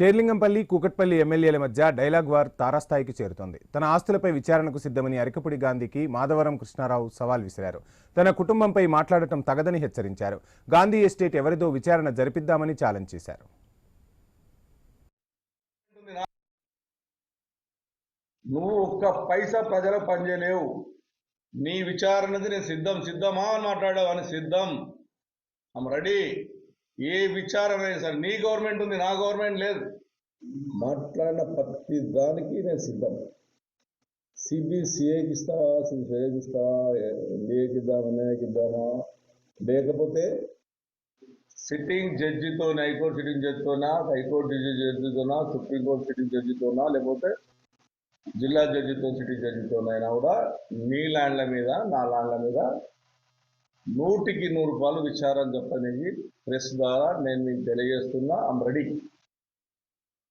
షేర్లింగంపల్లి, కూకట్పల్లి ఎమ్మెల్యేల మధ్య dialogue war తారాస్థాయికి చేరుతోంది. తన ఆస్తులపై విచారణకు సిద్ధమని అరికపుడి గాంధీకి మాధవరం కృష్ణారావు సవాల్ విసిరారు. తన కుటుంబంపై మాట్లాడటం తగదని హెచ్చరించారు. గాంధీ ఎస్టేట్ ఎవరిదో విచారణ జరిపిద్దామని ఛాలెంజ్ చేశారు. నువ్వు ఒక్క పైసా ప్రజల పనిచేయలేవు. నీ విచారణది నేను సిద్ధమా అని మాట్లాడావు అని సిద్ధం. I'm ready. ఏ విచారణ సరే, నీ గవర్నమెంట్ ఉంది, నా గవర్నమెంట్ లేదు. మాట్లాడిన ప్రతి దానికి నేను సిద్ధం. సిబిసిఐకి ఇస్తావా, సిబిసిఐకి ఇస్తావా, ఎన్డీఏకి ఇద్దామా, ఎన్ఐకి ఇద్దామా, లేకపోతే సిట్టింగ్ జడ్జితోనే, హైకోర్టు సిట్టింగ్ జడ్జితోనా, హైకోర్టు జడ్జితోనా, సుప్రీంకోర్టు సిట్టింగ్ జడ్జితోనా, లేకపోతే జిల్లా జడ్జితో సిట్టింగ్ జడ్జితోనైనా కూడా మీ ల్యాండ్ల మీద, నా ల్యాండ్ల మీద 100కి 100 రూపాయలు విచారణ చెప్పనేది ప్రెస్ ద్వారా నేను మీకు తెలియజేస్తున్నా. I'm ready.